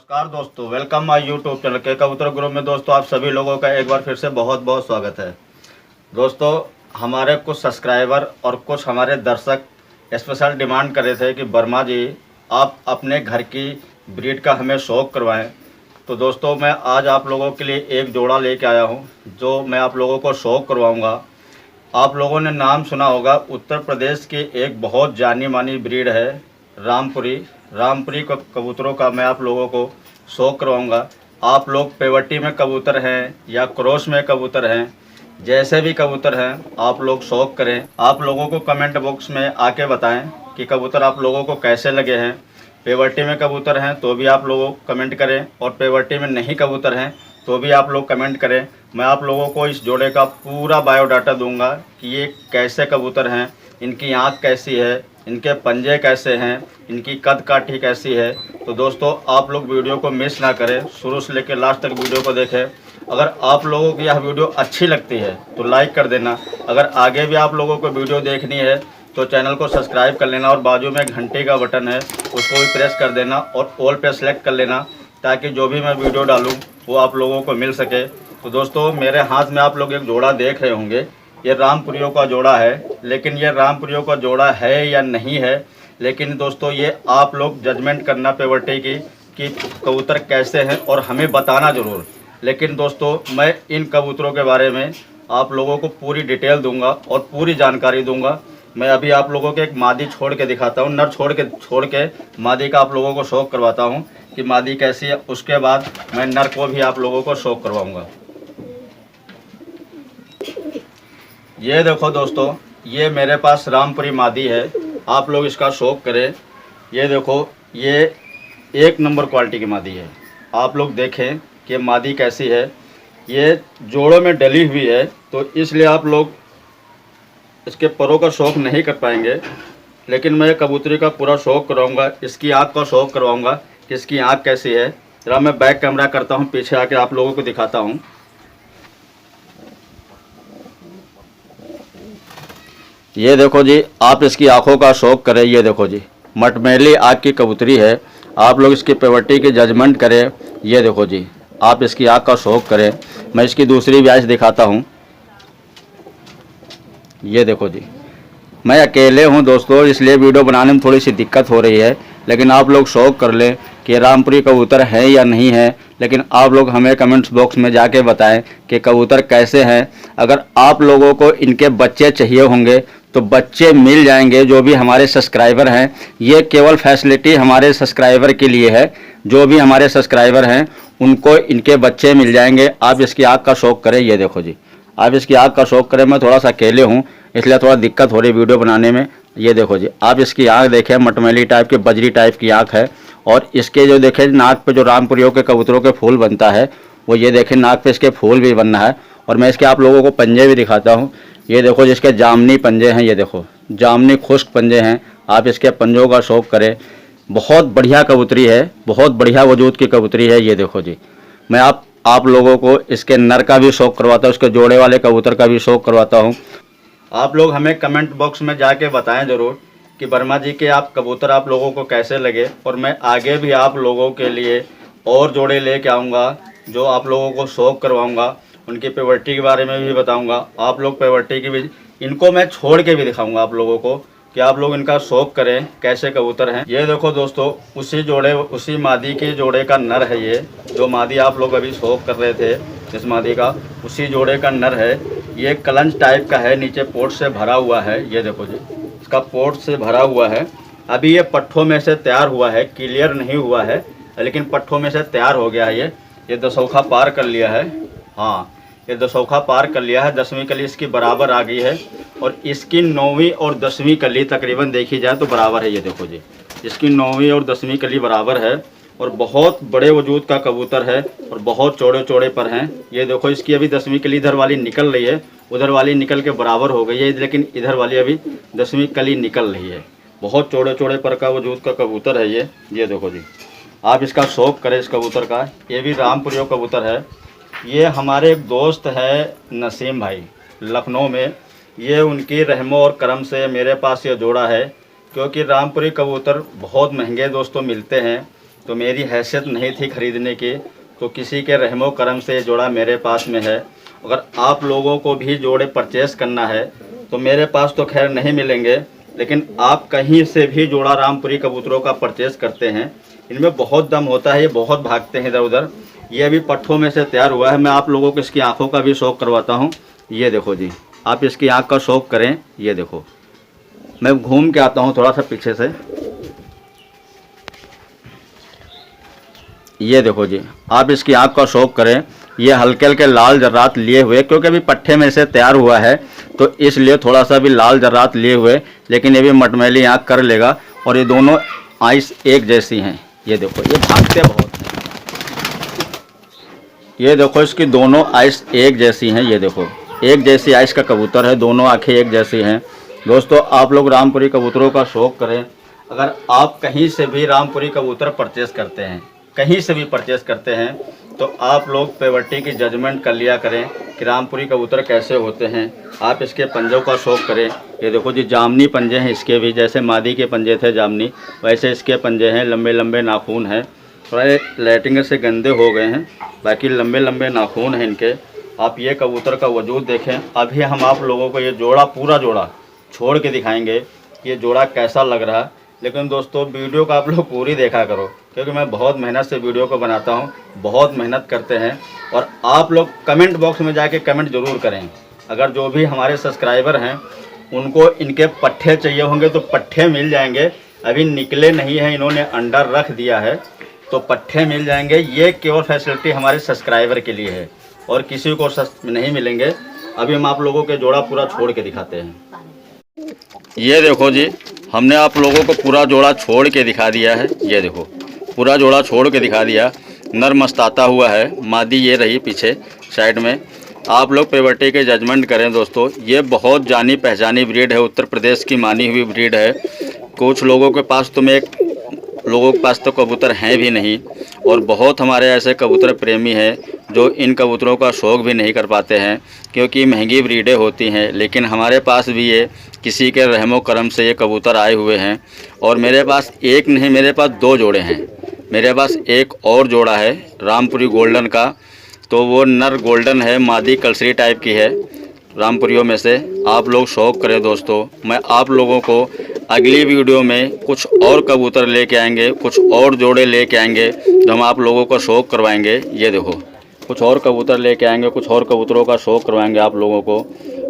नमस्कार दोस्तों, welcome my YouTube channel के कबूतर ग्रुप में। दोस्तों आप सभी लोगों का एक बार फिर से बहुत बहुत स्वागत है। दोस्तों हमारे कुछ सब्सक्राइबर और कुछ हमारे दर्शक स्पेशल डिमांड कर रहे थे कि वर्मा जी आप अपने घर की ब्रीड का हमें शौक करवाएं। तो दोस्तों मैं आज आप लोगों के लिए एक जोड़ा लेके आया हूं जो मैं आप लोगों को शौक करवाऊंगा। आप लोगों ने नाम सुना होगा, उत्तर प्रदेश की एक बहुत जानी मानी ब्रीड है रामपुरी। रामपुरी कबूतरों का मैं आप लोगों को शौक करवाऊंगा। आप लोग पेवटी में कबूतर हैं या क्रॉस में कबूतर हैं, जैसे भी कबूतर हैं आप लोग शौक करें। आप लोगों को कमेंट बॉक्स में आके बताएं कि कबूतर आप लोगों को कैसे लगे हैं। पेवटी में कबूतर हैं तो भी आप लोग कमेंट करें, और पेवटी में नहीं कबूतर हैं तो भी आप लोग कमेंट करें। मैं आप लोगों को इस जोड़े का पूरा बायोडाटा दूंगा कि ये कैसे कबूतर हैं, इनकी आँख कैसी है, इनके पंजे कैसे हैं, इनकी कद काठी कैसी है। तो दोस्तों आप लोग वीडियो को मिस ना करें, शुरू से लेकर लास्ट तक वीडियो को देखें। अगर आप लोगों को यह वीडियो अच्छी लगती है तो लाइक कर देना। अगर आगे भी आप लोगों को वीडियो देखनी है तो चैनल को सब्सक्राइब कर लेना, और बाजू में घंटे का बटन है उसको भी प्रेस कर देना और ऑल पे सेलेक्ट कर लेना, ताकि जो भी मैं वीडियो डालूँ वो आप लोगों को मिल सके। तो दोस्तों मेरे हाथ में आप लोग एक जोड़ा देख रहे होंगे, ये रामपुरियों का जोड़ा है। लेकिन ये रामपुरियों का जोड़ा है या नहीं है, लेकिन दोस्तों ये आप लोग जजमेंट करना पेवटी की कि कबूतर कैसे हैं और हमें बताना ज़रूर। लेकिन दोस्तों मैं इन कबूतरों के बारे में आप लोगों को पूरी डिटेल दूंगा और पूरी जानकारी दूंगा। मैं अभी आप लोगों को एक मादी छोड़ के दिखाता हूँ, नर छोड़ के मादी का आप लोगों को शौक करवाता हूँ कि मादी कैसी है। उसके बाद मैं नर को भी आप लोगों को शौक करवाऊँगा। ये देखो दोस्तों, ये मेरे पास रामपुरी मादी है, आप लोग इसका शौक करें। ये देखो, ये एक नंबर क्वालिटी की मादी है। आप लोग देखें कि मादी कैसी है। ये जोड़ों में डली हुई है तो इसलिए आप लोग इसके परों का शौक नहीं कर पाएंगे, लेकिन मैं कबूतरी का पूरा शौक करवाऊंगा। इसकी आँख का शौक करवाऊंगा कि इसकी आँख कैसी है। जरा मैं बैक कैमरा करता हूँ, पीछे आके आप लोगों को दिखाता हूँ। ये देखो जी, आप इसकी आंखों का शौक करें। ये देखो जी, मटमैली आँख की कबूतरी है। आप लोग इसकी पेवटी की जजमेंट करें। ये देखो जी, आप इसकी आँख का शौक करें। मैं इसकी दूसरी भी आँख दिखाता हूँ। ये देखो जी, मैं अकेले हूँ दोस्तों, इसलिए वीडियो बनाने में थोड़ी सी दिक्कत हो रही है, लेकिन आप लोग शौक कर लें कि रामपुरी कबूतर है या नहीं है। लेकिन आप लोग हमें कमेंट्स बॉक्स में जाके बताएं कि कबूतर कैसे हैं। अगर आप लोगों को इनके बच्चे चाहिए होंगे तो बच्चे मिल जाएंगे। जो भी हमारे सब्सक्राइबर हैं, ये केवल फैसिलिटी हमारे सब्सक्राइबर के लिए है। जो भी हमारे सब्सक्राइबर हैं उनको इनके बच्चे मिल जाएंगे। आप इसकी आँख का शौक करें। ये देखो जी, आप इसकी आँख का शौक करें। मैं थोड़ा सा अकेले हूँ इसलिए थोड़ा दिक्कत हो रही वीडियो बनाने में। ये देखो जी, आप इसकी आँख देखें, मटमैली टाइप की, बजरी टाइप की आँख है। और इसके जो देखें नाक पे जो रामपुरियों के कबूतरों के फूल बनता है, वो ये देखें नाक पे इसके फूल भी बनना है। और मैं इसके आप लोगों को पंजे भी दिखाता हूँ। ये देखो जिसके जामनी पंजे हैं, ये देखो जामनी खुश्क पंजे हैं। आप इसके पंजों का शौक करें। बहुत बढ़िया कबूतरी है, बहुत बढ़िया वजूद की कबूतरी है। ये देखो जी, मैं आप लोगों को इसके नर का भी शौक करवाता हूँ, उसके जोड़े वाले कबूतर का भी शौक करवाता हूँ। आप लोग हमें कमेंट बॉक्स में जाके बताएं ज़रूर कि वर्मा जी के आप कबूतर आप लोगों को कैसे लगे। और मैं आगे भी आप लोगों के लिए और जोड़े लेके आऊँगा जो आप लोगों को शौक करवाऊँगा। उनकी पेवटी के बारे में भी बताऊँगा। आप लोग पेवटी की भी, इनको मैं छोड़ के भी दिखाऊँगा आप लोगों को कि आप लोग इनका शौक करें कैसे कबूतर हैं। ये देखो दोस्तों, उसी मादी के जोड़े का नर है। ये जो मादी आप लोग अभी शौक कर रहे थे, इस मादी का उसी जोड़े का नर है। ये कलंज टाइप का है, नीचे पोर्ट से भरा हुआ है। ये देखो जी, इसका पोर्ट से भरा हुआ है। अभी ये पट्ठों में से तैयार हुआ है, क्लियर नहीं हुआ है, लेकिन पट्ठों में से तैयार हो गया है। ये दसौखा पार कर लिया है। हाँ, ये दसौखा पार कर लिया है। 10वीं कली इसकी बराबर आ गई है, और इसकी 9वीं और 10वीं कली तकरीबन देखी जाए तो बराबर है। ये देखो जी, इसकी 9वीं और 10वीं कली बराबर है, और बहुत बड़े वजूद का कबूतर है और बहुत चौड़े चौड़े पर हैं। ये देखो, इसकी अभी 10वीं कली इधर वाली निकल रही है, उधर वाली निकल के बराबर हो गई है, लेकिन इधर वाली अभी 10वीं कली निकल रही है। बहुत चौड़े चौड़े पर का वजूद का कबूतर है ये। ये देखो जी, आप इसका शौक करें इस कबूतर का। ये भी रामपुरियों कबूतर है। ये हमारे एक दोस्त है नसीम भाई, लखनऊ में। ये उनकी रहमो और करम से मेरे पास ये जोड़ा है, क्योंकि रामपुरी कबूतर बहुत महंगे दोस्तों मिलते हैं। तो मेरी हैसियत नहीं थी ख़रीदने की, तो किसी के रहमो करम से ये जोड़ा मेरे पास में है। अगर आप लोगों को भी जोड़े परचेस करना है तो मेरे पास तो खैर नहीं मिलेंगे, लेकिन आप कहीं से भी जोड़ा रामपुरी कबूतरों का परचेस करते हैं, इनमें बहुत दम होता है, ये बहुत भागते हैं इधर उधर। ये अभी पट्ठों में से तैयार हुआ है। मैं आप लोगों को इसकी आँखों का भी शौक करवाता हूँ। ये देखो जी, आप इसकी आँख का शौक करें। ये देखो, मैं घूम के आता हूँ थोड़ा सा पीछे से। ये देखो जी, आप इसकी आँख का शौक करें। ये हल्के हल्के लाल जर्रात लिए हुए, क्योंकि अभी पट्ठे में से तैयार हुआ है तो इसलिए थोड़ा सा भी लाल जर्रात लिए हुए, लेकिन ये भी मटमैली आँख कर लेगा। और ये दोनों आइस एक जैसी हैं। ये देखो, ये भागते बहुत हैं। ये देखो, इसकी दोनों आइस एक जैसी हैं। ये देखो, एक जैसी आइस का कबूतर है, दोनों आँखें एक जैसी हैं। दोस्तों, आप लोग रामपुरी कबूतरों का शौक करें। अगर आप कहीं से भी रामपुरी कबूतर परचेस करते हैं, कहीं से भी परचेस करते हैं, तो आप लोग पेवर्टी की जजमेंट कर लिया करें कि रामपुरी कबूतर कैसे होते हैं। आप इसके पंजों का शौक करें। ये देखो जी, जामनी पंजे हैं इसके भी, जैसे मादी के पंजे थे जामनी, वैसे इसके पंजे हैं। लंबे लंबे नाखून हैं, थोड़ा लाइटिंग से गंदे हो गए हैं, बाकी लंबे लंबे नाखून हैं इनके। आप ये कबूतर का वजूद देखें। अभी हम आप लोगों को ये जोड़ा, पूरा जोड़ा छोड़ के दिखाएंगे कि ये जोड़ा कैसा लग रहा है। लेकिन दोस्तों, वीडियो का आप लोग पूरी देखा करो, क्योंकि मैं बहुत मेहनत से वीडियो को बनाता हूँ, बहुत मेहनत करते हैं। और आप लोग कमेंट बॉक्स में जाके कमेंट ज़रूर करें। अगर जो भी हमारे सब्सक्राइबर हैं उनको इनके पट्ठे चाहिए होंगे तो पट्ठे मिल जाएंगे। अभी निकले नहीं हैं, इन्होंने अंडर रख दिया है, तो पट्ठे मिल जाएंगे। ये केवल फैसिलिटी हमारे सब्सक्राइबर के लिए है और किसी को नहीं मिलेंगे। अभी हम आप लोगों के जोड़ा पूरा छोड़ के दिखाते हैं। ये देखो जी, हमने आप लोगों को पूरा जोड़ा छोड़ के दिखा दिया है। ये देखो, पूरा जोड़ा छोड़ के दिखा दिया। नर मस्ताता हुआ है, मादी ये रही पीछे साइड में। आप लोग पेवर्टी के जजमेंट करें दोस्तों। ये बहुत जानी पहचानी ब्रीड है, उत्तर प्रदेश की मानी हुई ब्रीड है। कुछ लोगों के पास तो कबूतर हैं भी नहीं, और बहुत हमारे ऐसे कबूतर प्रेमी हैं जो इन कबूतरों का शौक़ भी नहीं कर पाते हैं, क्योंकि महंगी ब्रीडें होती हैं। लेकिन हमारे पास भी ये किसी के रहमो करम से ये कबूतर आए हुए हैं। और मेरे पास एक नहीं, मेरे पास 2 जोड़े हैं। मेरे पास एक और जोड़ा है रामपुरी गोल्डन का, तो वो नर गोल्डन है, मादी कलसरी टाइप की है रामपुरियों में से। आप लोग शौक़ करें दोस्तों। मैं आप लोगों को अगली वीडियो में कुछ और कबूतर लेके आएंगे, कुछ और जोड़े लेके आएंगे, तो हम आप लोगों का शौक़ करवाएंगे। ये देखो, कुछ और कबूतर लेके आएंगे, कुछ और कबूतरों का शौक़ करवाएंगे आप लोगों को।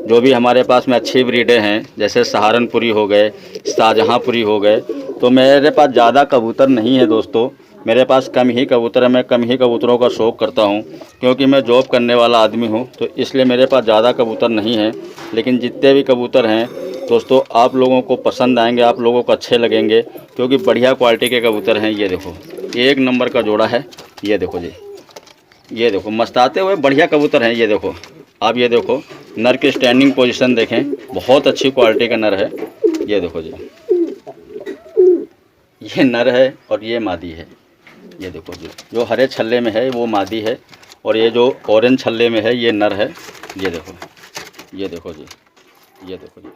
जो भी हमारे पास में अच्छी ब्रीडें हैं, जैसे सहारनपुरी हो गए, शाहजहाँपुरी हो गए। तो मेरे पास ज़्यादा कबूतर नहीं है दोस्तों, मेरे पास कम ही कबूतर है। मैं कम ही कबूतरों का शौक़ करता हूँ, क्योंकि मैं जॉब करने वाला आदमी हूँ, तो इसलिए मेरे पास ज़्यादा कबूतर नहीं है। लेकिन जितने भी कबूतर हैं दोस्तों, आप लोगों को पसंद आएंगे, आप लोगों को अच्छे लगेंगे, क्योंकि बढ़िया क्वालिटी के कबूतर हैं। ये देखो, 1 नंबर का जोड़ा है। ये देखो जी, ये देखो, मस्ताते हुए बढ़िया कबूतर हैं। ये देखो, आप ये देखो, नर की स्टैंडिंग पोजीशन देखें, बहुत अच्छी क्वालिटी का नर है। ये देखो जी, ये नर है और ये मादी है। ये देखो जी, जो हरे छल्ले में है वो मादी है, और ये जो ऑरेंज छल्ले में है ये नर है। ये देखो, ये देखो जी, ये देखो जी।